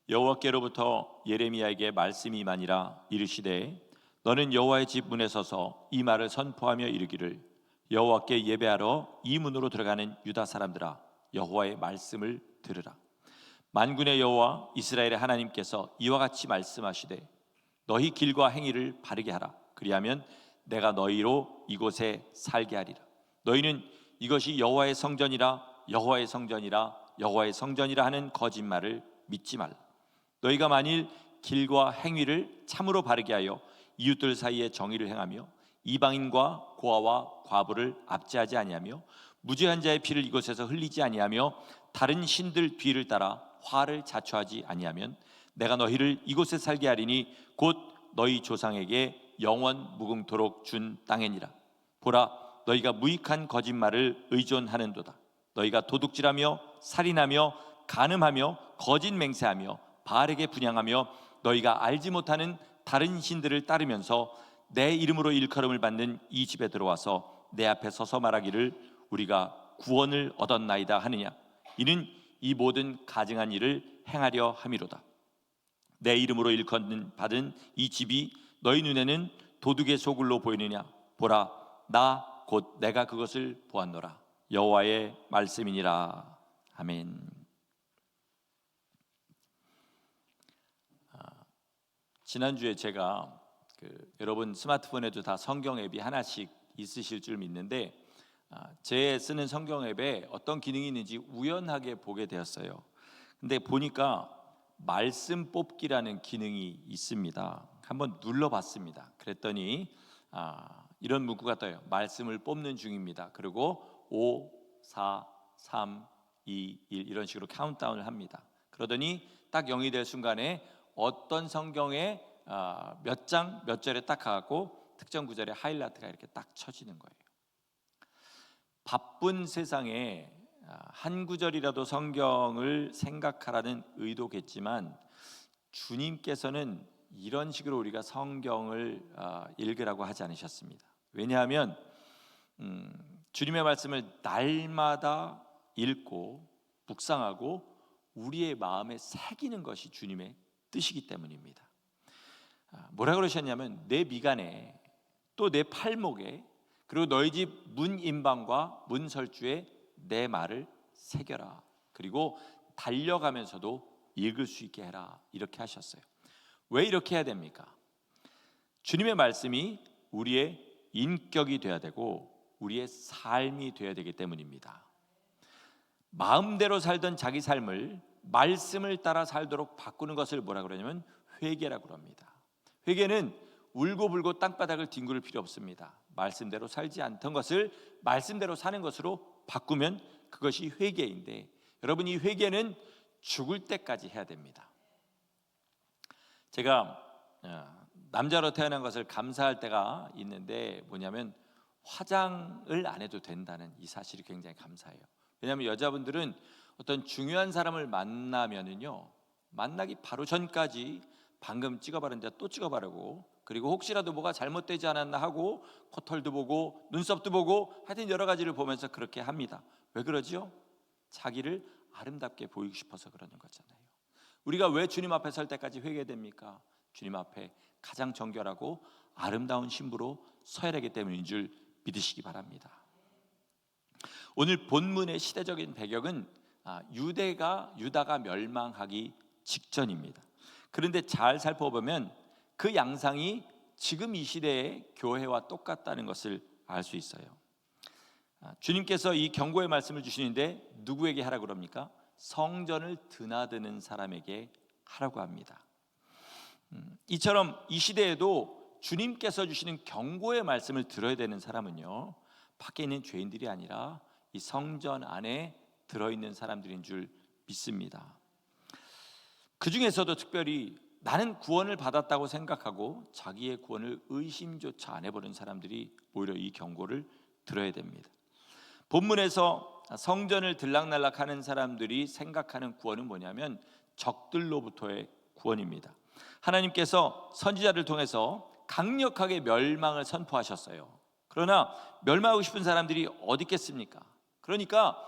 여호와께로부터 예레미야에게 말씀이 임하니라. 이르시되 너는 여호와의 집 문에 서서 이 말을 선포하며 이르기를 여호와께 예배하러 이 문으로 들어가는 유다 사람들아, 여호와의 말씀을 들으라. 만군의 여호와 이스라엘의 하나님께서 이와 같이 말씀하시되 너희 길과 행위를 바르게 하라. 그리하면 내가 너희로 이곳에 살게 하리라. 너희는 이것이 여호와의 성전이라 여호와의 성전이라 여호와의 성전이라 하는 거짓말을 믿지 말라. 너희가 만일 길과 행위를 참으로 바르게 하여 이웃들 사이에 정의를 행하며 이방인과 고아와 과부를 압제하지 아니하며 무죄한 자의 피를 이곳에서 흘리지 아니하며 다른 신들 뒤를 따라 화를 자초하지 아니하면 내가 너희를 이곳에 살게 하리니 곧 너희 조상에게 영원 무궁토록 준 땅이니라. 보라, 너희가 무익한 거짓말을 의존하는도다. 너희가 도둑질하며 살인하며 간음하며 거짓 맹세하며 바알에게 분향하며 너희가 알지 못하는 다른 신들을 따르면서 내 이름으로 일컬음을 받는 이 집에 들어와서 내 앞에 서서 말하기를 우리가 구원을 얻었나이다 하느냐. 이는 이 모든 가증한 일을 행하려 함이로다. 내 이름으로 일컬음 받은 이 집이 너희 눈에는 도둑의 소굴로 보이느냐. 보라, 나 곧 내가 그것을 보았노라. 여호와의 말씀이니라. 아멘. 지난주에 제가 여러분 스마트폰에도 다 성경 앱이 하나씩 있으실 줄 믿는데 제 쓰는 성경 앱에 어떤 기능이 있는지 우연하게 보게 되었어요. 근데 보니까 말씀 뽑기라는 기능이 있습니다. 한번 눌러봤습니다. 그랬더니 이런 문구가 떠요. 말씀을 뽑는 중입니다. 그리고 5, 4, 3, 2, 1 이런 식으로 카운트다운을 합니다. 그러더니 딱 0이 될 순간에 어떤 성경에 몇 장 몇 절에 딱 가고 특정 구절에 하이라이트가 이렇게 딱 쳐지는 거예요. 바쁜 세상에 한 구절이라도 성경을 생각하라는 의도겠지만 주님께서는 이런 식으로 우리가 성경을 읽으라고 하지 않으셨습니다. 왜냐하면 주님의 말씀을 날마다 읽고 묵상하고 우리의 마음에 새기는 것이 주님의 뜻이기 때문입니다. 뭐라 그러셨냐면 내 미간에 또 내 팔목에 그리고 너희 집 문인방과 문설주에 내 말을 새겨라. 그리고 달려가면서도 읽을 수 있게 해라. 이렇게 하셨어요. 왜 이렇게 해야 됩니까? 주님의 말씀이 우리의 인격이 되어야 되고 우리의 삶이 되어야 되기 때문입니다. 마음대로 살던 자기 삶을 말씀을 따라 살도록 바꾸는 것을 뭐라 그러냐면 회개라고 합니다. 회개는 울고불고 땅바닥을 뒹굴 필요 없습니다. 말씀대로 살지 않던 것을 말씀대로 사는 것으로 바꾸면 그것이 회개인데, 여러분 이 회개는 죽을 때까지 해야 됩니다. 제가 남자로 태어난 것을 감사할 때가 있는데 뭐냐면 화장을 안 해도 된다는 이 사실이 굉장히 감사해요. 왜냐하면 여자분들은 어떤 중요한 사람을 만나면은요, 만나기 바로 전까지 방금 찍어바른 데 또 찍어바르고, 그리고 혹시라도 뭐가 잘못되지 않았나 하고 코털도 보고 눈썹도 보고 하여튼 여러 가지를 보면서 그렇게 합니다. 왜 그러죠? 자기를 아름답게 보이고 싶어서 그러는 거잖아요. 우리가 왜 주님 앞에 설 때까지 회개됩니까? 주님 앞에 가장 정결하고 아름다운 신부로 서야 되기 때문인 줄 믿으시기 바랍니다. 오늘 본문의 시대적인 배경은 유다가 멸망하기 직전입니다. 그런데 잘 살펴보면 그 양상이 지금 이 시대의 교회와 똑같다는 것을 알 수 있어요. 주님께서 이 경고의 말씀을 주시는데 누구에게 하라고 그럽니까? 성전을 드나드는 사람에게 하라고 합니다. 이처럼 이 시대에도 주님께서 주시는 경고의 말씀을 들어야 되는 사람은요, 밖에 있는 죄인들이 아니라 이 성전 안에 들어있는 사람들인 줄 믿습니다. 그 중에서도 특별히 나는 구원을 받았다고 생각하고 자기의 구원을 의심조차 안 해보는 사람들이 오히려 이 경고를 들어야 됩니다. 본문에서 성전을 들락날락하는 사람들이 생각하는 구원은 뭐냐면 적들로부터의 구원입니다. 하나님께서 선지자를 통해서 강력하게 멸망을 선포하셨어요. 그러나 멸망하고 싶은 사람들이 어디 있겠습니까? 그러니까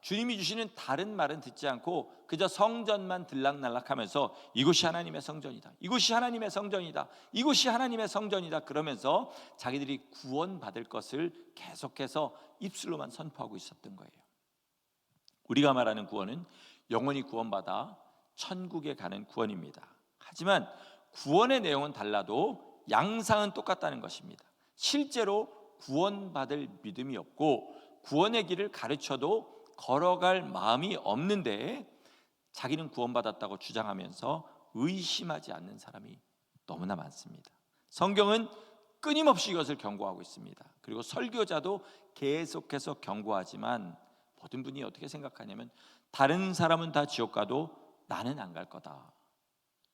주님이 주시는 다른 말은 듣지 않고 그저 성전만 들락날락하면서 이곳이 하나님의 성전이다, 이곳이 하나님의 성전이다, 이곳이 하나님의 성전이다 그러면서 자기들이 구원받을 것을 계속해서 입술로만 선포하고 있었던 거예요. 우리가 말하는 구원은 영원히 구원받아 천국에 가는 구원입니다. 하지만 구원의 내용은 달라도 양상은 똑같다는 것입니다. 실제로 구원받을 믿음이 없고 구원의 길을 가르쳐도 걸어갈 마음이 없는데 자기는 구원받았다고 주장하면서 의심하지 않는 사람이 너무나 많습니다. 성경은 끊임없이 이것을 경고하고 있습니다. 그리고 설교자도 계속해서 경고하지만 모든 분이 어떻게 생각하냐면 다른 사람은 다 지옥 가도 나는 안 갈 거다,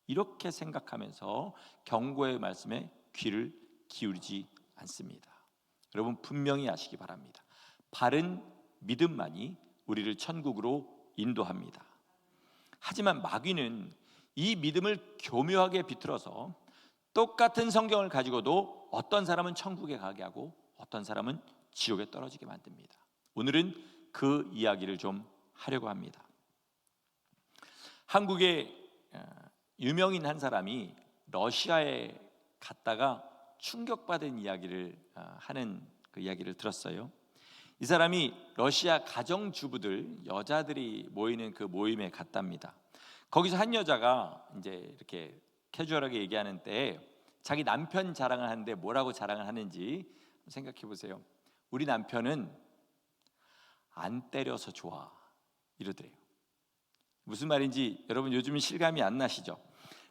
이렇게 생각하면서 경고의 말씀에 귀를 기울이지 않습니다. 여러분 분명히 아시기 바랍니다. 바른 믿음만이 우리를 천국으로 인도합니다. 하지만 마귀는 이 믿음을 교묘하게 비틀어서 똑같은 성경을 가지고도 어떤 사람은 천국에 가게 하고 어떤 사람은 지옥에 떨어지게 만듭니다. 오늘은 그 이야기를 좀 하려고 합니다. 한국의 유명인 한 사람이 러시아에 갔다가 충격받은 이야기를 하는 그 이야기를 들었어요. 이 사람이 러시아 가정주부들, 여자들이 모이는 그 모임에 갔답니다. 거기서 한 여자가 이제 이렇게 캐주얼하게 얘기하는 때에 자기 남편 자랑을 하는데 뭐라고 자랑을 하는지 생각해 보세요. 우리 남편은 안 때려서 좋아, 이러더래요. 무슨 말인지 여러분 요즘은 실감이 안 나시죠?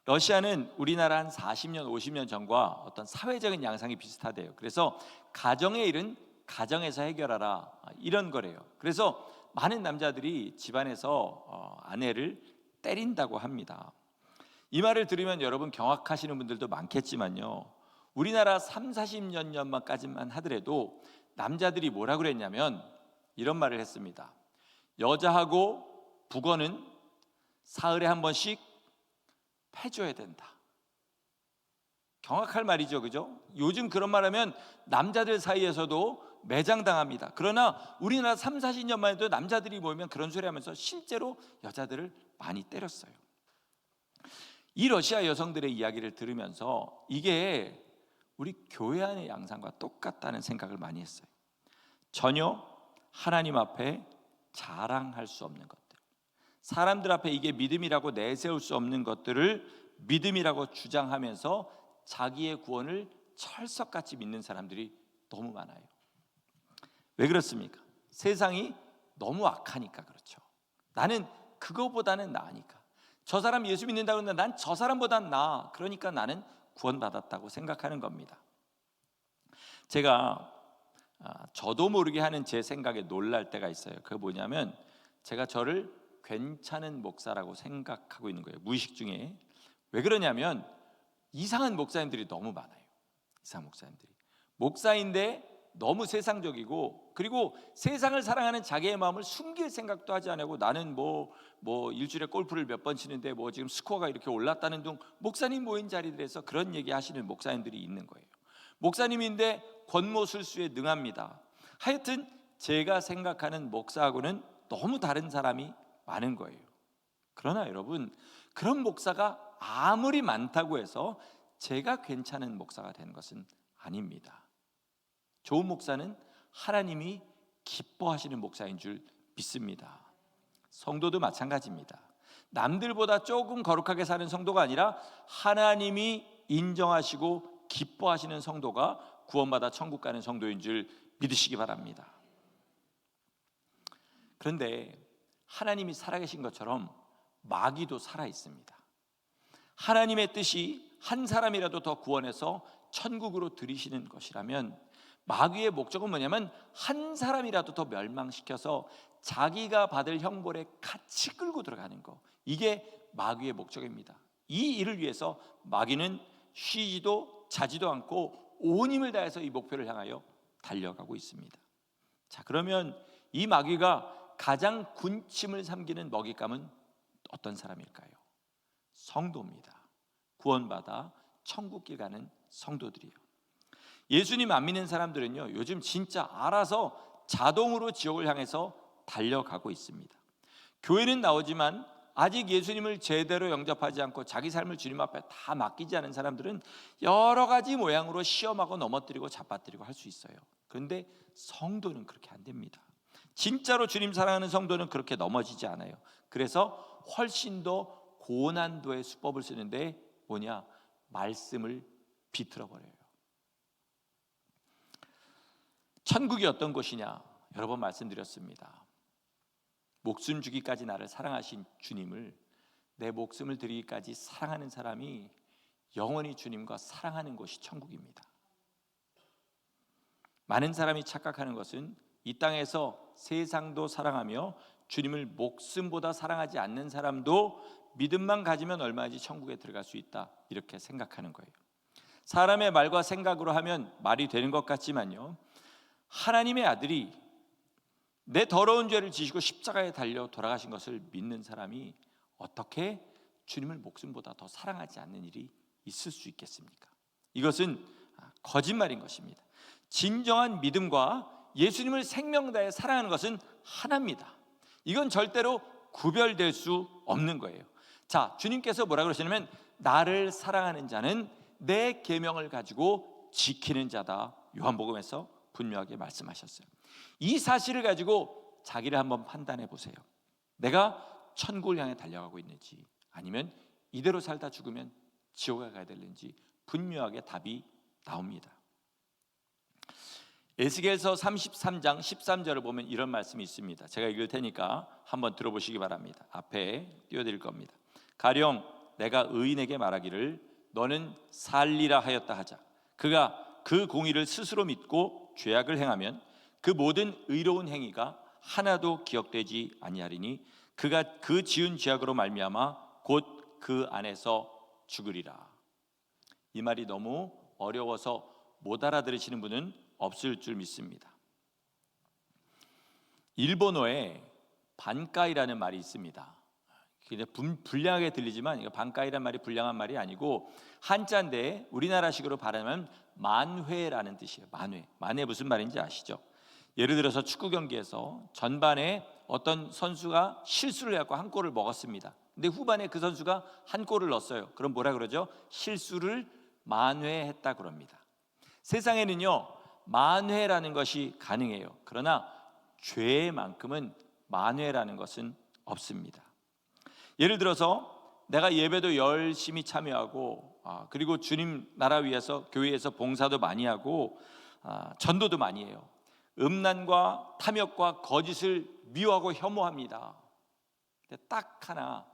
러시아는 우리나라 한 40년, 50년 전과 어떤 사회적인 양상이 비슷하대요. 그래서 가정의 일은 가정에서 해결하라, 이런 거래요. 그래서 많은 남자들이 집안에서 아내를 때린다고 합니다. 이 말을 들으면 여러분 경악하시는 분들도 많겠지만요, 우리나라 3, 40년 전만까지만 하더라도 남자들이 뭐라 그랬냐면 이런 말을 했습니다. 여자하고 북어는 사흘에 한 번씩 패줘야 된다. 경악할 말이죠, 그죠? 요즘 그런 말하면 남자들 사이에서도 매장당합니다. 그러나 우리나라 3, 40년만 해도 남자들이 모이면 그런 소리 하면서 실제로 여자들을 많이 때렸어요. 이 러시아 여성들의 이야기를 들으면서 이게 우리 교회 안의 양상과 똑같다는 생각을 많이 했어요. 전혀 하나님 앞에 자랑할 수 없는 것들, 사람들 앞에 이게 믿음이라고 내세울 수 없는 것들을 믿음이라고 주장하면서 자기의 구원을 철석같이 믿는 사람들이 너무 많아요. 왜 그렇습니까? 세상이 너무 악하니까 그렇죠. 나는 그거보다는 나으니까. 저 사람 예수 믿는다고 하는데 난 저 사람보단 나아, 그러니까 나는 구원받았다고 생각하는 겁니다. 제가 저도 모르게 하는 제 생각에 놀랄 때가 있어요. 그게 뭐냐면 제가 저를 괜찮은 목사라고 생각하고 있는 거예요, 무의식 중에. 왜 그러냐면 이상한 목사님들이 너무 많아요. 이상한 목사님들이 목사인데 너무 세상적이고, 그리고 세상을 사랑하는 자기의 마음을 숨길 생각도 하지 않고 나는 뭐 일주일에 골프를 몇 번 치는데 뭐 지금 스코어가 이렇게 올랐다는 등 목사님 모인 자리들에서 그런 얘기 하시는 목사님들이 있는 거예요. 목사님인데 권모술수에 능합니다. 하여튼 제가 생각하는 목사하고는 너무 다른 사람이 많은 거예요. 그러나 여러분, 그런 목사가 아무리 많다고 해서 제가 괜찮은 목사가 된 것은 아닙니다. 좋은 목사는 하나님이 기뻐하시는 목사인 줄 믿습니다. 성도도 마찬가지입니다. 남들보다 조금 거룩하게 사는 성도가 아니라 하나님이 인정하시고 기뻐하시는 성도가 구원받아 천국 가는 성도인 줄 믿으시기 바랍니다. 그런데 하나님이 살아계신 것처럼 마귀도 살아 있습니다. 하나님의 뜻이 한 사람이라도 더 구원해서 천국으로 들이시는 것이라면 마귀의 목적은 뭐냐면 한 사람이라도 더 멸망시켜서 자기가 받을 형벌에 같이 끌고 들어가는 거, 이게 마귀의 목적입니다. 이 일을 위해서 마귀는 쉬지도 자지도 않고 온 힘을 다해서 이 목표를 향하여 달려가고 있습니다. 자, 그러면 이 마귀가 가장 군침을 삼기는 먹잇감은 어떤 사람일까요? 성도입니다. 구원받아 천국길 가는 성도들이요. 예수님 안 믿는 사람들은요, 요즘 진짜 알아서 자동으로 지옥을 향해서 달려가고 있습니다. 교회는 나오지만 아직 예수님을 제대로 영접하지 않고 자기 삶을 주님 앞에 다 맡기지 않은 사람들은 여러 가지 모양으로 시험하고 넘어뜨리고 잡아뜨리고 할 수 있어요. 그런데 성도는 그렇게 안 됩니다. 진짜로 주님 사랑하는 성도는 그렇게 넘어지지 않아요. 그래서 훨씬 더 고난도의 수법을 쓰는데 뭐냐? 말씀을 비틀어 버려요. 천국이 어떤 곳이냐? 여러 번 말씀드렸습니다. 목숨 주기까지 나를 사랑하신 주님을 내 목숨을 드리기까지 사랑하는 사람이 영원히 주님과 사랑하는 곳이 천국입니다. 많은 사람이 착각하는 것은 이 땅에서 세상도 사랑하며 주님을 목숨보다 사랑하지 않는 사람도 믿음만 가지면 얼마든지 천국에 들어갈 수 있다, 이렇게 생각하는 거예요. 사람의 말과 생각으로 하면 말이 되는 것 같지만요, 하나님의 아들이 내 더러운 죄를 지시고 십자가에 달려 돌아가신 것을 믿는 사람이 어떻게 주님을 목숨보다 더 사랑하지 않는 일이 있을 수 있겠습니까? 이것은 거짓말인 것입니다. 진정한 믿음과 예수님을 생명 다해 사랑하는 것은 하나입니다. 이건 절대로 구별될 수 없는 거예요. 자, 주님께서 뭐라 그러시냐면 나를 사랑하는 자는 내 계명을 가지고 지키는 자다, 요한복음에서 분명하게 말씀하셨어요. 이 사실을 가지고 자기를 한번 판단해 보세요. 내가 천국을 향해 달려가고 있는지, 아니면 이대로 살다 죽으면 지옥에 가야 되는지 분명하게 답이 나옵니다. 에스겔서 33장 13절을 보면 이런 말씀이 있습니다. 제가 읽을 테니까 한번 들어보시기 바랍니다. 앞에 띄워드릴 겁니다. 가령 내가 의인에게 말하기를 너는 살리라 하였다 하자. 그가 그 공의를 스스로 믿고 죄악을 행하면 그 모든 의로운 행위가 하나도 기억되지 아니하리니 그가 그 지은 죄악으로 말미암아 곧 그 안에서 죽으리라. 이 말이 너무 어려워서 못 알아들으시는 분은 없을 줄 믿습니다. 일본어에 반가이라는 말이 있습니다. 불량하게 들리지만 이거 반가이란 말이 불량한 말이 아니고 한자인데 우리나라식으로 발음하면 만회라는 뜻이에요. 만회 무슨 말인지 아시죠? 예를 들어서 축구 경기에서 전반에 어떤 선수가 실수를 해서 한 골을 먹었습니다. 근데 후반에 그 선수가 한 골을 넣었어요. 그럼 뭐라 그러죠? 실수를 만회했다 그럽니다. 세상에는요, 만회라는 것이 가능해요. 그러나 죄만큼은 만회라는 것은 없습니다. 예를 들어서 내가 예배도 열심히 참여하고 그리고 주님 나라 위해서 교회에서 봉사도 많이 하고 전도도 많이 해요. 음란과 탐욕과 거짓을 미워하고 혐오합니다. 근데 딱 하나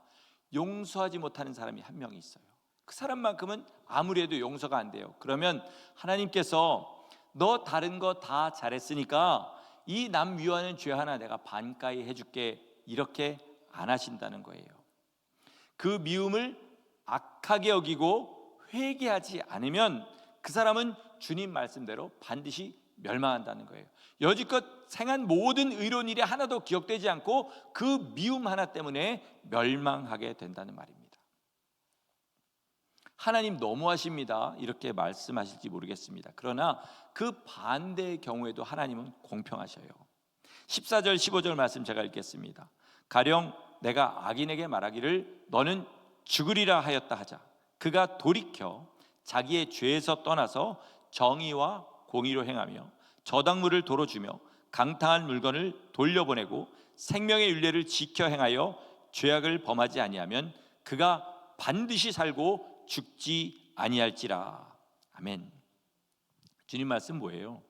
용서하지 못하는 사람이 한 명 있어요. 그 사람만큼은 아무리 해도 용서가 안 돼요. 그러면 하나님께서 너 다른 거 다 잘했으니까 이 남 미워하는 죄 하나 내가 반가이 해줄게, 이렇게 안 하신다는 거예요. 그 미움을 악하게 여기고 회개하지 않으면 그 사람은 주님 말씀대로 반드시 멸망한다는 거예요. 여지껏 행한 모든 의로운 일이 하나도 기억되지 않고 그 미움 하나 때문에 멸망하게 된다는 말입니다. 하나님 너무하십니다, 이렇게 말씀하실지 모르겠습니다. 그러나 그 반대의 경우에도 하나님은 공평하셔요. 14절 15절 말씀 제가 읽겠습니다. 가령 내가 악인에게 말하기를 너는 죽으리라 하였다 하자. 그가 돌이켜 자기의 죄에서 떠나서 정의와 공의로 행하며 저당물을 도로 주며 강탈한 물건을 돌려보내고 생명의 율례를 지켜 행하여 죄악을 범하지 아니하면 그가 반드시 살고 죽지 아니할지라. 아멘. 주님 말씀 뭐예요?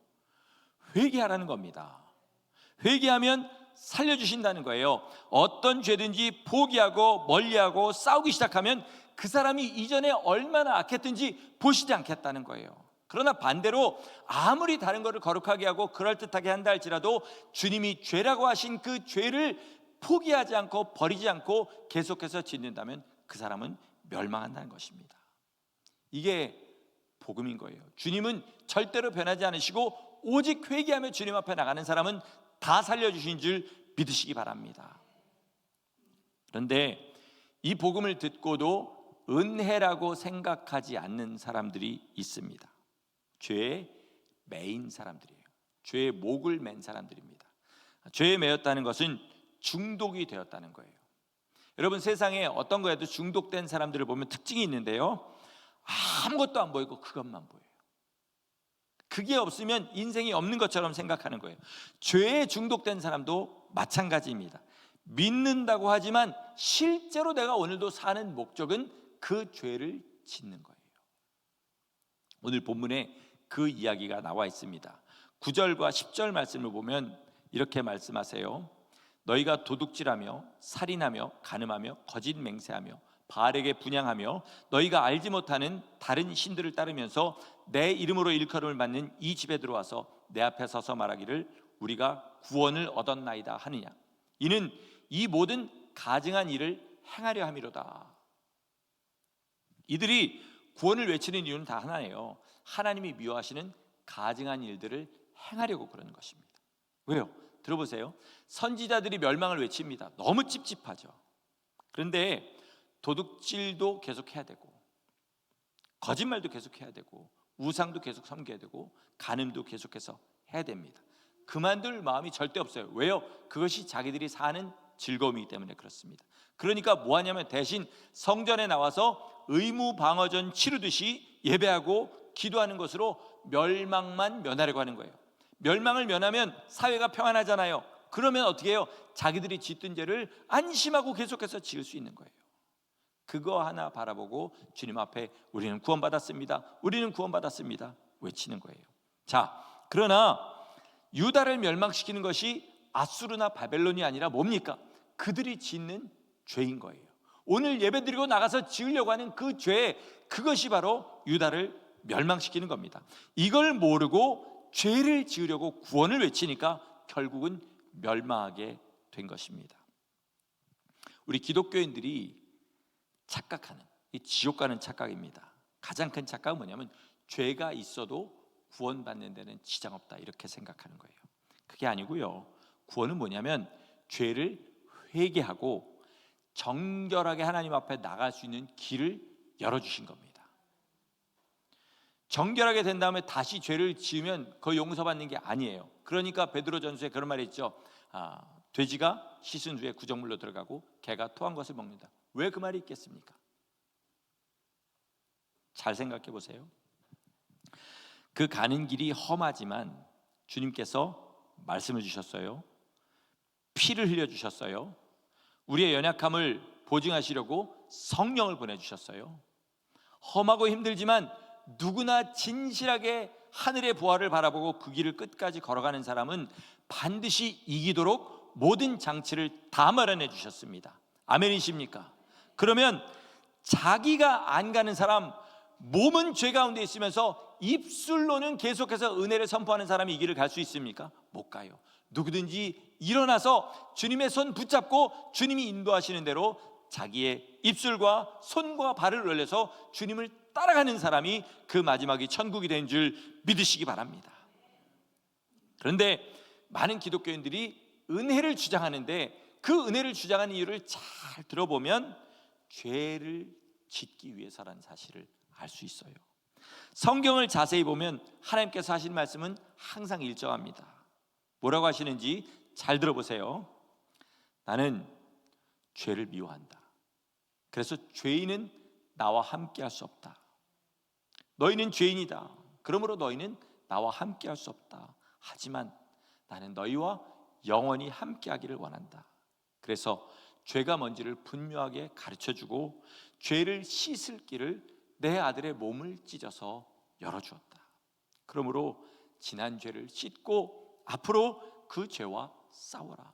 회개하라는 겁니다. 회개하면 살려주신다는 거예요. 어떤 죄든지 포기하고 멀리하고 싸우기 시작하면 그 사람이 이전에 얼마나 악했든지 보시지 않겠다는 거예요. 그러나 반대로 아무리 다른 것을 거룩하게 하고 그럴듯하게 한다 할지라도 주님이 죄라고 하신 그 죄를 포기하지 않고 버리지 않고 계속해서 짓는다면 그 사람은 멸망한다는 것입니다. 이게 복음인 거예요. 주님은 절대로 변하지 않으시고 오직 회개하며 주님 앞에 나가는 사람은 다 살려주신 줄 믿으시기 바랍니다. 그런데 이 복음을 듣고도 은혜라고 생각하지 않는 사람들이 있습니다. 죄에 매인 사람들이에요. 죄에 목을 맨 사람들입니다. 죄에 매였다는 것은 중독이 되었다는 거예요. 여러분, 세상에 어떤 거에도 중독된 사람들을 보면 특징이 있는데요, 아무것도 안 보이고 그것만 보여요. 그게 없으면 인생이 없는 것처럼 생각하는 거예요. 죄에 중독된 사람도 마찬가지입니다. 믿는다고 하지만 실제로 내가 오늘도 사는 목적은 그 죄를 짓는 거예요. 오늘 본문에 그 이야기가 나와 있습니다. 9절과 10절 말씀을 보면 이렇게 말씀하세요. 너희가 도둑질하며 살인하며 간음하며 거짓 맹세하며 바알에게 분향하며 너희가 알지 못하는 다른 신들을 따르면서 내 이름으로 일컬음을 받는 이 집에 들어와서 내 앞에 서서 말하기를 우리가 구원을 얻었나이다 하느냐. 이는 이 모든 가증한 일을 행하려 함이로다. 이들이 구원을 외치는 이유는 다 하나예요. 하나님이 미워하시는 가증한 일들을 행하려고 그러는 것입니다. 왜요? 들어보세요. 선지자들이 멸망을 외칩니다. 너무 찝찝하죠. 그런데 도둑질도 계속해야 되고 거짓말도 계속해야 되고 우상도 계속 섬겨야 되고 간음도 계속해서 해야 됩니다. 그만둘 마음이 절대 없어요. 왜요? 그것이 자기들이 사는 즐거움이기 때문에 그렇습니다. 그러니까 뭐 하냐면 대신 성전에 나와서 의무 방어전 치르듯이 예배하고 기도하는 것으로 멸망만 면하려고 하는 거예요. 멸망을 면하면 사회가 평안하잖아요. 그러면 어떻게 해요? 자기들이 짓던 죄를 안심하고 계속해서 지을 수 있는 거예요. 그거 하나 바라보고 주님 앞에 우리는 구원받았습니다, 우리는 구원받았습니다 외치는 거예요. 자, 그러나 유다를 멸망시키는 것이 아수르나 바벨론이 아니라 뭡니까? 그들이 짓는 죄인 거예요. 오늘 예배드리고 나가서 지으려고 하는 그 죄, 그것이 바로 유다를 멸망시키는 겁니다. 이걸 모르고 죄를 지으려고 구원을 외치니까 결국은 멸망하게 된 것입니다. 우리 기독교인들이 착각하는, 이 지옥 가는 착각입니다. 가장 큰 착각은 뭐냐면 죄가 있어도 구원받는 데는 지장 없다, 이렇게 생각하는 거예요. 그게 아니고요, 구원은 뭐냐면 죄를 회개하고 정결하게 하나님 앞에 나갈 수 있는 길을 열어주신 겁니다. 정결하게 된 다음에 다시 죄를 지으면 그거 용서받는 게 아니에요. 그러니까 베드로전서에 그런 말이 있죠. 돼지가 씻은 후에 구정물로 들어가고 개가 토한 것을 먹는다. 왜 그 말이 있겠습니까? 잘 생각해 보세요. 그 가는 길이 험하지만 주님께서 말씀을 주셨어요. 피를 흘려 주셨어요. 우리의 연약함을 보증하시려고 성령을 보내주셨어요. 험하고 힘들지만 누구나 진실하게 하늘의 보화를 바라보고 그 길을 끝까지 걸어가는 사람은 반드시 이기도록 모든 장치를 다 마련해 주셨습니다. 아멘이십니까? 그러면 자기가 안 가는 사람, 몸은 죄 가운데 있으면서 입술로는 계속해서 은혜를 선포하는 사람이 이 길을 갈 수 있습니까? 못 가요. 누구든지 일어나서 주님의 손 붙잡고 주님이 인도하시는 대로 자기의 입술과 손과 발을 올려서 주님을 따라가는 사람이 그 마지막이 천국이 된 줄 믿으시기 바랍니다. 그런데 많은 기독교인들이 은혜를 주장하는데 그 은혜를 주장하는 이유를 잘 들어보면 죄를 짓기 위해서라는 사실을 알 수 있어요. 성경을 자세히 보면 하나님께서 하신 말씀은 항상 일정합니다. 뭐라고 하시는지 잘 들어보세요. 나는 죄를 미워한다. 그래서 죄인은 나와 함께 할 수 없다. 너희는 죄인이다. 그러므로 너희는 나와 함께 할 수 없다. 하지만 나는 너희와 영원히 함께 하기를 원한다. 그래서 죄가 뭔지를 분명하게 가르쳐주고 죄를 씻을 길을 내 아들의 몸을 찢어서 열어주었다. 그러므로 지난 죄를 씻고 앞으로 그 죄와 싸워라.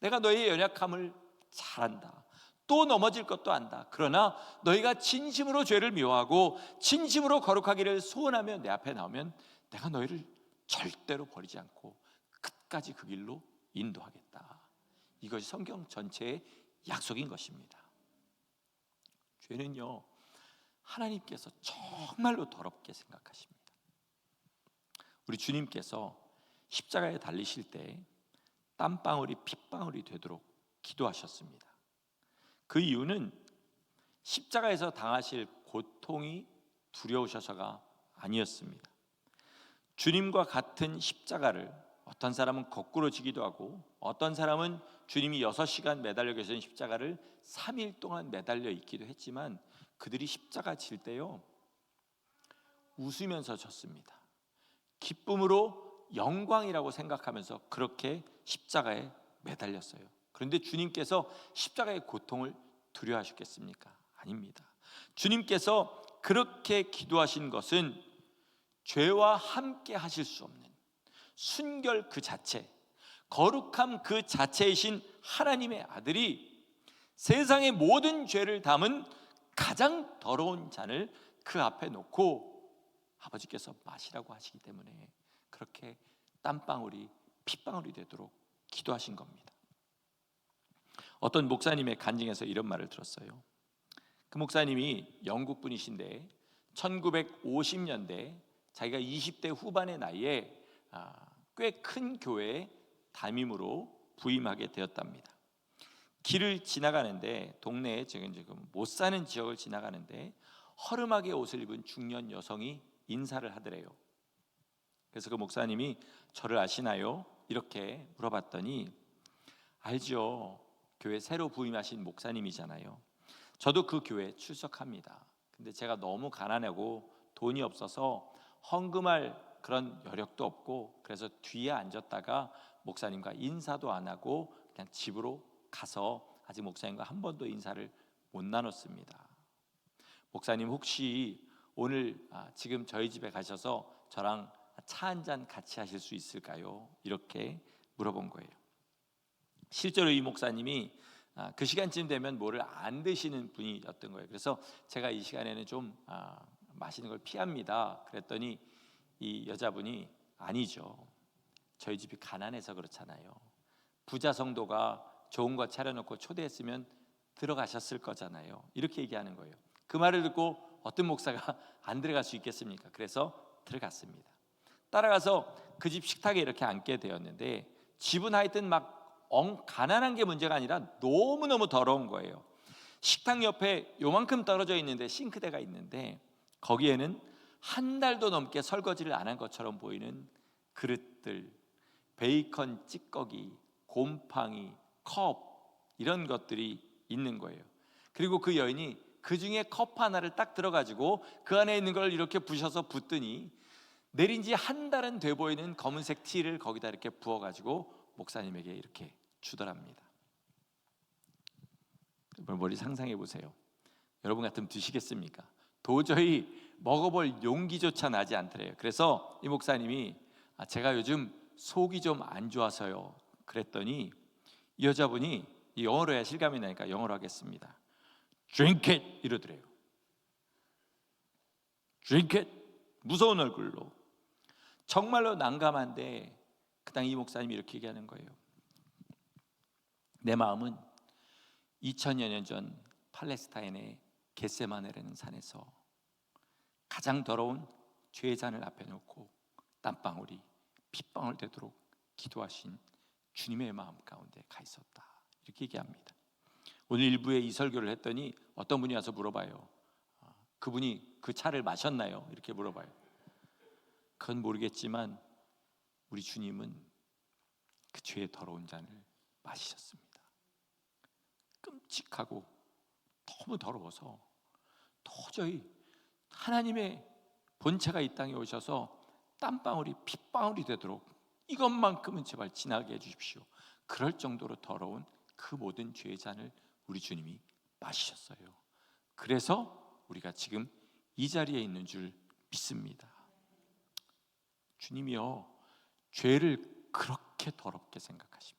내가 너희의 연약함을 잘 안다. 또 넘어질 것도 안다. 그러나 너희가 진심으로 죄를 미워하고 진심으로 거룩하기를 소원하며 내 앞에 나오면 내가 너희를 절대로 버리지 않고 끝까지 그 길로 인도하겠다. 이것이 성경 전체의 약속인 것입니다. 죄는요, 하나님께서 정말로 더럽게 생각하십니다. 우리 주님께서 십자가에 달리실 때 땀방울이 핏방울이 되도록 기도하셨습니다. 그 이유는 십자가에서 당하실 고통이 두려우셔서가 아니었습니다. 주님과 같은 십자가를 어떤 사람은 거꾸로 지기도 하고, 어떤 사람은 주님이 6시간 매달려 계신 십자가를 3일 동안 매달려 있기도 했지만, 그들이 십자가 질 때요 웃으면서 졌습니다. 기쁨으로 영광이라고 생각하면서 그렇게 십자가에 매달렸어요. 그런데 주님께서 십자가의 고통을 두려워하셨겠습니까? 아닙니다. 주님께서 그렇게 기도하신 것은 죄와 함께 하실 수 없는 순결 그 자체, 거룩함 그 자체이신 하나님의 아들이 세상의 모든 죄를 담은 가장 더러운 잔을 그 앞에 놓고 아버지께서 마시라고 하시기 때문에 그렇게 땀방울이 핏방울이 되도록 기도하신 겁니다. 어떤 목사님의 간증에서 이런 말을 들었어요. 그 목사님이 영국 분이신데 1950년대 자기가 20대 후반의 나이에 꽤 큰 교회에 담임으로 부임하게 되었답니다. 길을 지나가는데, 동네에 지금 못 사는 지역을 지나가는데 허름하게 옷을 입은 중년 여성이 인사를 하더래요. 그래서 그 목사님이 저를 아시나요? 이렇게 물어봤더니, 알죠. 교회 새로 부임하신 목사님이잖아요. 저도 그 교회에 출석합니다. 근데 제가 너무 가난하고 돈이 없어서 헌금할 그런 여력도 없고, 그래서 뒤에 앉았다가 목사님과 인사도 안 하고 그냥 집으로 가서 아직 목사님과 한 번도 인사를 못 나눴습니다. 목사님 혹시 오늘 지금 저희 집에 가셔서 저랑 차 한 잔 같이 하실 수 있을까요? 이렇게 물어본 거예요. 실제로 이 목사님이 그 시간쯤 되면 뭐를 안 드시는 분이었던 거예요. 그래서 제가 이 시간에는 좀 마시는 걸 피합니다. 그랬더니 이 여자분이, 아니죠, 저희 집이 가난해서 그렇잖아요. 부자 성도가 좋은 거 차려놓고 초대했으면 들어가셨을 거잖아요. 이렇게 얘기하는 거예요. 그 말을 듣고 어떤 목사가 안 들어갈 수 있겠습니까? 그래서 들어갔습니다. 따라가서 그 집 식탁에 이렇게 앉게 되었는데, 집은 하여튼 막 가난한 게 문제가 아니라 너무너무 더러운 거예요. 식탁 옆에 요만큼 떨어져 있는데 싱크대가 있는데, 거기에는 한 달도 넘게 설거지를 안 한 것처럼 보이는 그릇들, 베이컨 찌꺼기, 곰팡이, 컵, 이런 것들이 있는 거예요. 그리고 그 여인이 그 중에 컵 하나를 딱 들어가지고 그 안에 있는 걸 이렇게 부셔서 붓더니 내린 지 한 달은 돼 보이는 검은색 티를 거기다 이렇게 부어가지고 목사님에게 이렇게 주더랍니다. 머리 상상해 보세요. 여러분 같으면 드시겠습니까? 도저히 먹어볼 용기조차 나지 않더래요. 그래서 이 목사님이, 제가 요즘 속이 좀 안 좋아서요, 그랬더니 이 여자분이, 영어로 해야 실감이 나니까 영어로 하겠습니다. Drink it 이러더래요. Drink it. 무서운 얼굴로. 정말로 난감한데 그 당 이 목사님이 이렇게 얘기하는 거예요. 내 마음은 2000여 년 전 팔레스타인의 겟세마네라는 산에서 가장 더러운 죄의 잔을 앞에 놓고 땀방울이 핏방울 되도록 기도하신 주님의 마음 가운데 가 있었다, 이렇게 얘기합니다. 오늘 일부에 이 설교를 했더니 어떤 분이 와서 물어봐요. 그분이 그 차를 마셨나요? 이렇게 물어봐요. 그건 모르겠지만 우리 주님은 그 죄의 더러운 잔을 마시셨습니다. 끔찍하고 너무 더러워서 도저히 하나님의 본체가 이 땅에 오셔서 땀방울이 핏방울이 되도록 이것만큼은 제발 지나게 해주십시오. 그럴 정도로 더러운 그 모든 죄의 잔을 우리 주님이 마시셨어요. 그래서 우리가 지금 이 자리에 있는 줄 믿습니다. 주님이요, 죄를 그렇게 더럽게 생각하십니다.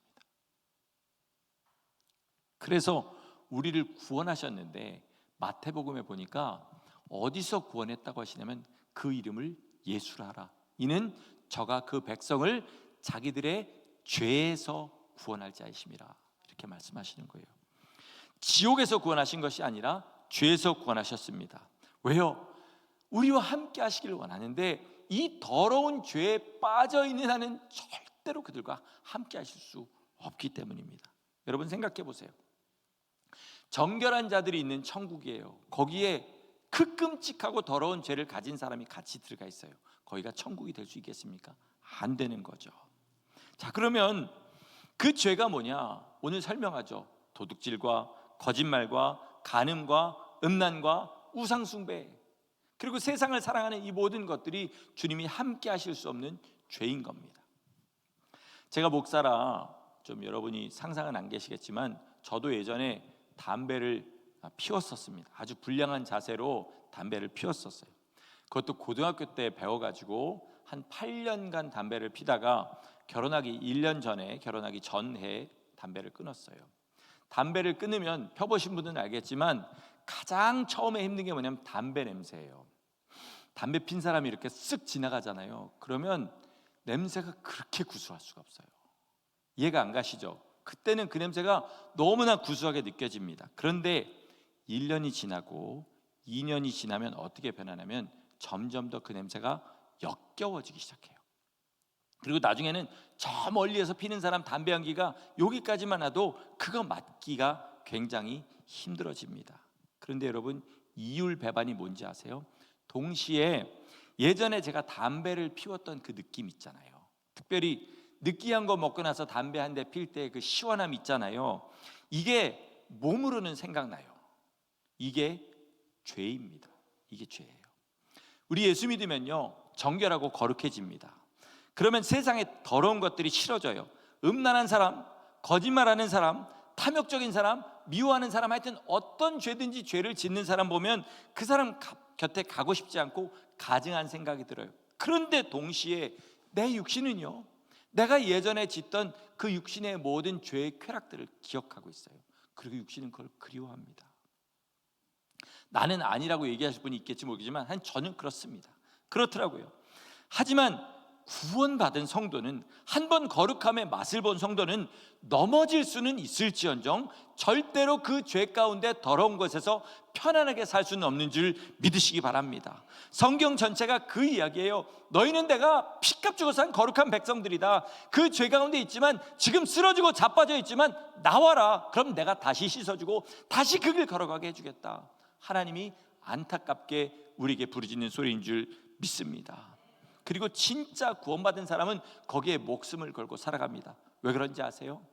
그래서 우리를 구원하셨는데 마태복음에 보니까 어디서 구원했다고 하시냐면 그 이름을 예수라 하라. 이는 저가 그 백성을 자기들의 죄에서 구원할 자이심이라, 이렇게 말씀하시는 거예요. 지옥에서 구원하신 것이 아니라 죄에서 구원하셨습니다. 왜요? 우리와 함께 하시기를 원하는데 이 더러운 죄에 빠져있는 한은 절대로 그들과 함께 하실 수 없기 때문입니다. 여러분 생각해 보세요. 정결한 자들이 있는 천국이에요. 거기에 그 끔찍하고 더러운 죄를 가진 사람이 같이 들어가 있어요. 거기가 천국이 될 수 있겠습니까? 안 되는 거죠. 자, 그러면 그 죄가 뭐냐? 오늘 설명하죠. 도둑질과 거짓말과 간음과 음란과 우상숭배, 그리고 세상을 사랑하는 이 모든 것들이 주님이 함께 하실 수 없는 죄인 겁니다. 제가 목사라 좀 여러분이 상상은 안 계시겠지만 저도 예전에 담배를 피웠었습니다. 아주 불량한 자세로 담배를 피웠었어요. 그것도 고등학교 때 배워가지고 한 8년간 담배를 피다가 결혼하기 1년 전에, 결혼하기 전해 담배를 끊었어요. 담배를 끊으면, 펴보신 분들은 알겠지만 가장 처음에 힘든 게 뭐냐면 담배 냄새예요. 담배 핀 사람이 이렇게 쓱 지나가잖아요. 그러면 냄새가 그렇게 구수할 수가 없어요. 이해가 안 가시죠? 그때는 그 냄새가 너무나 구수하게 느껴집니다. 그런데 1년이 지나고 2년이 지나면 어떻게 변하냐면 점점 더 그 냄새가 역겨워지기 시작해요. 그리고 나중에는 저 멀리에서 피는 사람 담배 향기가 여기까지만 와도 그거 맡기가 굉장히 힘들어집니다. 그런데 여러분, 이율배반이 뭔지 아세요? 동시에 예전에 제가 담배를 피웠던 그 느낌 있잖아요. 특별히 느끼한 거 먹고 나서 담배 한 대 필 때 그 시원함 있잖아요. 이게 몸으로는 생각나요. 이게 죄입니다. 이게 죄예요. 우리 예수 믿으면요, 정결하고 거룩해집니다. 그러면 세상에 더러운 것들이 싫어져요. 음란한 사람, 거짓말하는 사람, 탐욕적인 사람, 미워하는 사람, 하여튼 어떤 죄든지 죄를 짓는 사람 보면 그 사람 곁에 가고 싶지 않고 가증한 생각이 들어요. 그런데 동시에 내 육신은요, 내가 예전에 짓던 그 육신의 모든 죄의 쾌락들을 기억하고 있어요. 그리고 육신은 그걸 그리워합니다. 나는 아니라고 얘기하실 분이 있겠지 모르겠지만 저는 그렇습니다. 그렇더라고요. 하지만 구원받은 성도는, 한 번 거룩함의 맛을 본 성도는 넘어질 수는 있을지언정 절대로 그 죄 가운데 더러운 것에서 편안하게 살 수는 없는 줄 믿으시기 바랍니다. 성경 전체가 그 이야기예요. 너희는 내가 피값 주고 산 거룩한 백성들이다. 그 죄 가운데 있지만, 지금 쓰러지고 자빠져 있지만 나와라. 그럼 내가 다시 씻어주고 다시 그 길 걸어가게 해주겠다. 하나님이 안타깝게 우리에게 부르짖는 소리인 줄 믿습니다. 그리고 진짜 구원받은 사람은 거기에 목숨을 걸고 살아갑니다. 왜 그런지 아세요?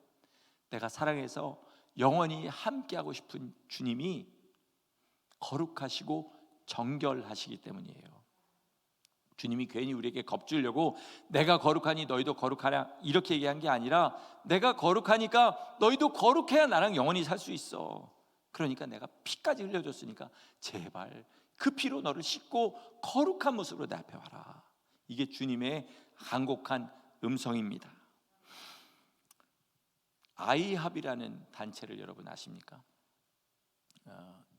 내가 사랑해서 영원히 함께하고 싶은 주님이 거룩하시고 정결하시기 때문이에요. 주님이 괜히 우리에게 겁주려고 내가 거룩하니 너희도 거룩하라 이렇게 얘기한 게 아니라, 내가 거룩하니까 너희도 거룩해야 나랑 영원히 살 수 있어. 그러니까 내가 피까지 흘려줬으니까 제발 그 피로 너를 씻고 거룩한 모습으로 내 앞에 와라. 이게 주님의 간곡한 음성입니다. 아이합이라는 단체를 여러분 아십니까?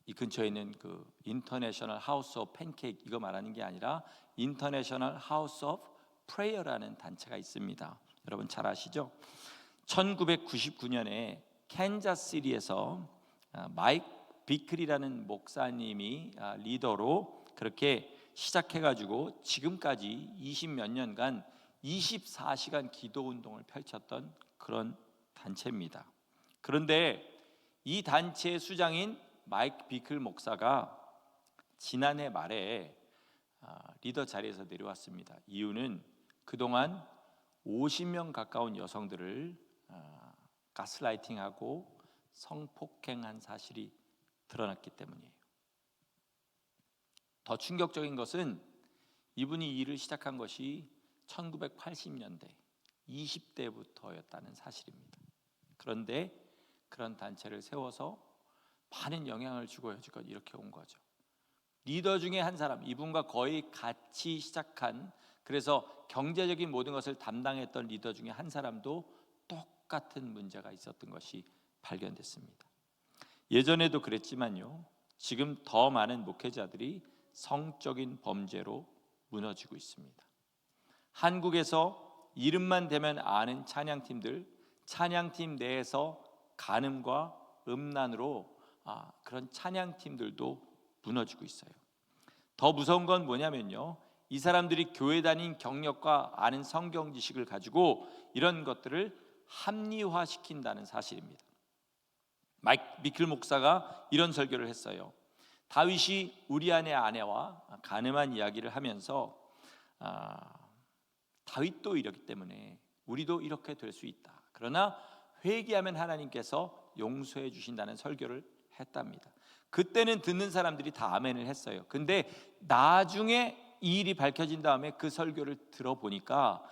이 근처에 있는 그 인터내셔널 하우스 오브 팬케이크, 이거 말하는 게 아니라 인터내셔널 하우스 오브 프레이어라는 단체가 있습니다. 여러분 잘 아시죠? 1999년에 캔자스시티에서 마이크 비클이라는 목사님이 리더로 그렇게 시작해가지고 지금까지 20몇 년간 24시간 기도 운동을 펼쳤던 그런 단체입니다. 그런데 이 단체의 수장인 마이크 비클 목사가 지난해 말에 리더 자리에서 내려왔습니다. 이유는 그동안 50명 가까운 여성들을 가스라이팅하고 성폭행한 사실이 드러났기 때문이에요. 더 충격적인 것은 이분이 이 일을 시작한 것이 1980년대 20대부터였다는 사실입니다. 그런데 그런 단체를 세워서 많은 영향을 주고 여지껏 이렇게 온 거죠. 리더 중에 한 사람, 이분과 거의 같이 시작한, 그래서 경제적인 모든 것을 담당했던 리더 중에 한 사람도 똑같은 문제가 있었던 것이 발견됐습니다. 예전에도 그랬지만요, 지금 더 많은 목회자들이 성적인 범죄로 무너지고 있습니다. 한국에서 이름만 대면 아는 찬양팀들, 찬양팀 내에서 간음과 음란으로 그런 찬양팀들도 무너지고 있어요. 더 무서운 건 뭐냐면요, 이 사람들이 교회 다닌 경력과 아는 성경 지식을 가지고 이런 것들을 합리화시킨다는 사실입니다. 마이크 비클 목사가 이런 설교를 했어요. 다윗이 우리아의 아내와 간음한 이야기를 하면서 다윗도 이렇기 때문에 우리도 이렇게 될 수 있다. 그러나 회개하면 하나님께서 용서해 주신다는 설교를 했답니다. 그때는 듣는 사람들이 다 아멘을 했어요. 근데 나중에 이 일이 밝혀진 다음에 그 설교를 들어보니까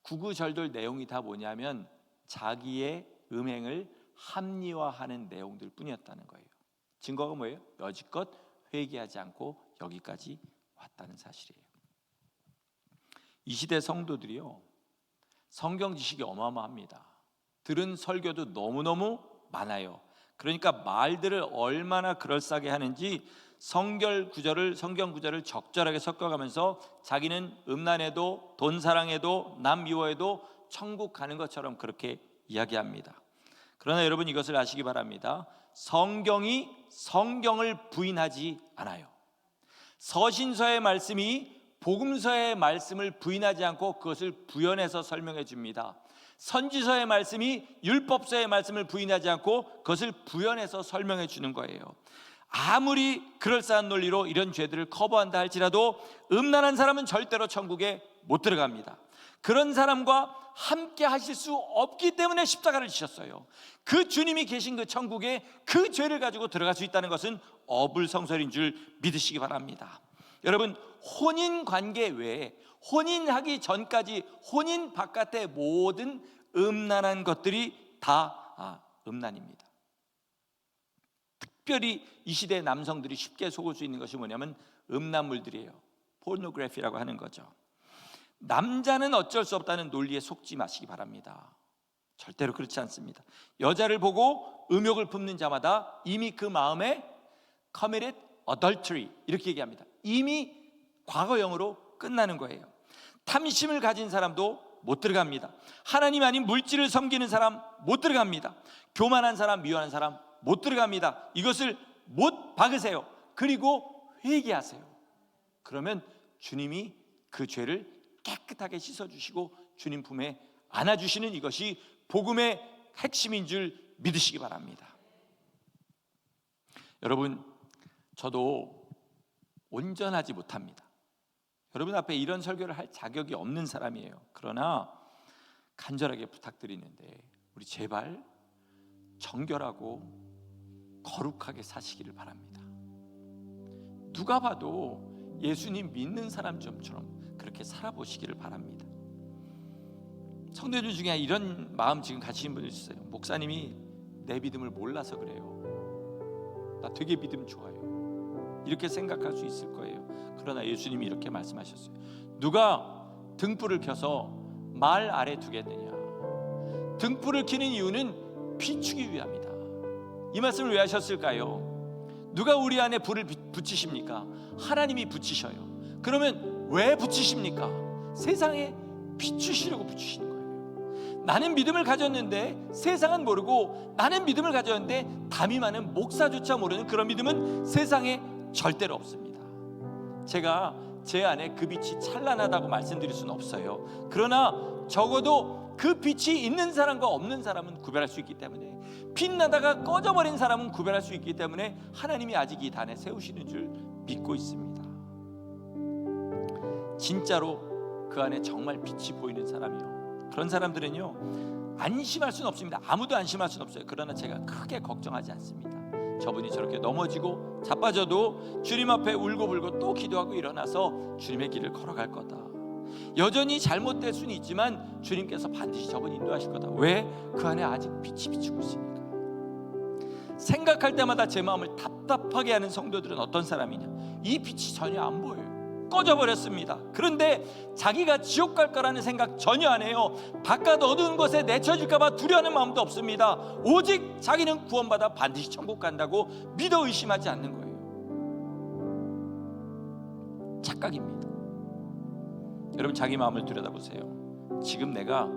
구구절절 내용이 다 뭐냐면 자기의 음행을 합리화하는 내용들 뿐이었다는 거예요. 증거가 뭐예요? 여지껏 회개하지 않고 여기까지 왔다는 사실이에요. 이 시대 성도들이요, 성경 지식이 어마어마합니다. 들은 설교도 너무너무 많아요. 그러니까 말들을 얼마나 그럴싸하게 하는지 성경 구절을 적절하게 섞어가면서 자기는 음란해도 돈 사랑해도 남 미워해도 천국 가는 것처럼 그렇게 이야기합니다. 그러나 여러분 이것을 아시기 바랍니다. 성경이 성경을 부인하지 않아요. 서신서의 말씀이 복음서의 말씀을 부인하지 않고 그것을 부연해서 설명해 줍니다. 선지서의 말씀이 율법서의 말씀을 부인하지 않고 그것을 부연해서 설명해 주는 거예요. 아무리 그럴싸한 논리로 이런 죄들을 커버한다 할지라도 음란한 사람은 절대로 천국에 못 들어갑니다. 그런 사람과 함께 하실 수 없기 때문에 십자가를 지셨어요. 그 주님이 계신 그 천국에 그 죄를 가지고 들어갈 수 있다는 것은 어불성설인 줄 믿으시기 바랍니다. 여러분, 혼인 관계 외에 혼인하기 전까지 혼인 바깥의 모든 음란한 것들이 다 음란입니다. 특별히 이 시대 남성들이 쉽게 속을 수 있는 것이 뭐냐면 음란물들이에요. 포르노그래피라고 하는 거죠. 남자는 어쩔 수 없다는 논리에 속지 마시기 바랍니다. 절대로 그렇지 않습니다. 여자를 보고 음욕을 품는 자마다 이미 그 마음에 committed adultery 이렇게 얘기합니다. 이미 과거형으로 끝나는 거예요. 탐심을 가진 사람도 못 들어갑니다. 하나님 아닌 물질을 섬기는 사람 못 들어갑니다. 교만한 사람, 미워하는 사람 못 들어갑니다. 이것을 못 박으세요. 그리고 회개하세요. 그러면 주님이 그 죄를 깨끗하게 씻어주시고 주님 품에 안아주시는 이것이 복음의 핵심인 줄 믿으시기 바랍니다. 여러분, 저도 온전하지 못합니다. 여러분 앞에 이런 설교를 할 자격이 없는 사람이에요. 그러나 간절하게 부탁드리는데 우리 제발 정결하고 거룩하게 사시기를 바랍니다. 누가 봐도 예수님 믿는 사람처럼 그렇게 살아보시기를 바랍니다. 성도들 중에 이런 마음 지금 가지신 분들 있어요. 목사님이 내 믿음을 몰라서 그래요. 나 되게 믿음 좋아요. 이렇게 생각할 수 있을 거예요. 그러나 예수님이 이렇게 말씀하셨어요. 누가 등불을 켜서 말 아래 두겠느냐? 등불을 켜는 이유는 비추기 위함이다. 이 말씀을 왜 하셨을까요? 누가 우리 안에 불을 붙이십니까? 하나님이 붙이셔요. 그러면 왜 붙이십니까? 세상에 비추시려고 붙이시는 거예요. 나는 믿음을 가졌는데 세상은 모르고, 나는 믿음을 가졌는데 담이 많은 목사조차 모르는 그런 믿음은 세상에 절대로 없습니다. 제가 제 안에 그 빛이 찬란하다고 말씀드릴 수는 없어요. 그러나 적어도 그 빛이 있는 사람과 없는 사람은 구별할 수 있기 때문에, 빛나다가 꺼져버린 사람은 구별할 수 있기 때문에 하나님이 아직 이 단에 세우시는 줄 믿고 있습니다. 진짜로 그 안에 정말 빛이 보이는 사람이요, 그런 사람들은요 안심할 수는 없습니다. 아무도 안심할 수는 없어요. 그러나 제가 크게 걱정하지 않습니다. 저분이 저렇게 넘어지고 자빠져도 주님 앞에 울고불고 또 기도하고 일어나서 주님의 길을 걸어갈 거다. 여전히 잘못될 수는 있지만 주님께서 반드시 저분 인도하실 거다. 왜? 그 안에 아직 빛이 비추고 있으니까. 생각할 때마다 제 마음을 답답하게 하는 성도들은 어떤 사람이냐? 이 빛이 전혀 안 보여요. 꺼져버렸습니다. 그런데 자기가 지옥 갈 거라는 생각 전혀 안 해요. 바깥 어두운 곳에 내쳐질까 봐 두려워하는 마음도 없습니다. 오직 자기는 구원받아 반드시 천국 간다고 믿어 의심하지 않는 거예요. 착각입니다. 여러분, 자기 마음을 들여다보세요. 지금 내가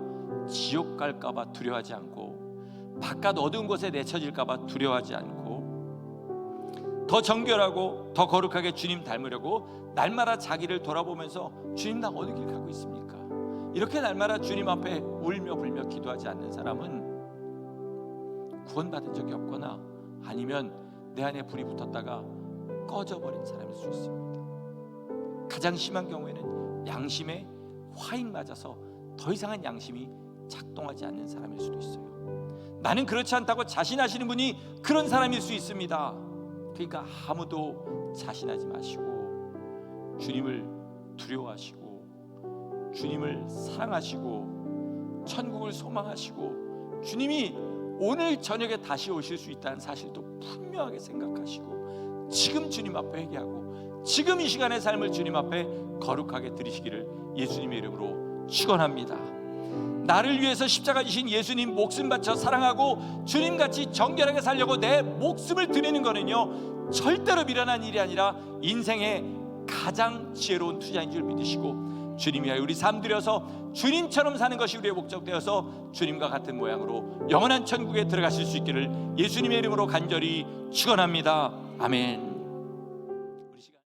지옥 갈까 봐 두려워하지 않고, 바깥 어두운 곳에 내쳐질까 봐 두려워하지 않고, 더 정결하고 더 거룩하게 주님 닮으려고 날마다 자기를 돌아보면서 주님, 나 어느 길 가고 있습니까? 이렇게 날마다 주님 앞에 울며 불며 기도하지 않는 사람은 구원받은 적이 없거나, 아니면 내 안에 불이 붙었다가 꺼져버린 사람일 수 있습니다. 가장 심한 경우에는 양심에 화인 맞아서 더 이상한 양심이 작동하지 않는 사람일 수도 있어요. 나는 그렇지 않다고 자신하시는 분이 그런 사람일 수 있습니다. 그러니까 아무도 자신하지 마시고 주님을 두려워하시고 주님을 사랑하시고 천국을 소망하시고 주님이 오늘 저녁에 다시 오실 수 있다는 사실도 분명하게 생각하시고 지금 주님 앞에 회개하고 지금 이 시간의 삶을 주님 앞에 거룩하게 드리시기를 예수님의 이름으로 축원합니다. 나를 위해서 십자가 지신 예수님 목숨 바쳐 사랑하고 주님같이 정결하게 살려고 내 목숨을 드리는 거는요, 절대로 미련한 일이 아니라 인생의 가장 지혜로운 투자인 줄 믿으시고 주님 위하여 우리 삶 들여서 주님처럼 사는 것이 우리의 목적 되어서 주님과 같은 모양으로 영원한 천국에 들어가실 수 있기를 예수님의 이름으로 간절히 축원합니다. 아멘.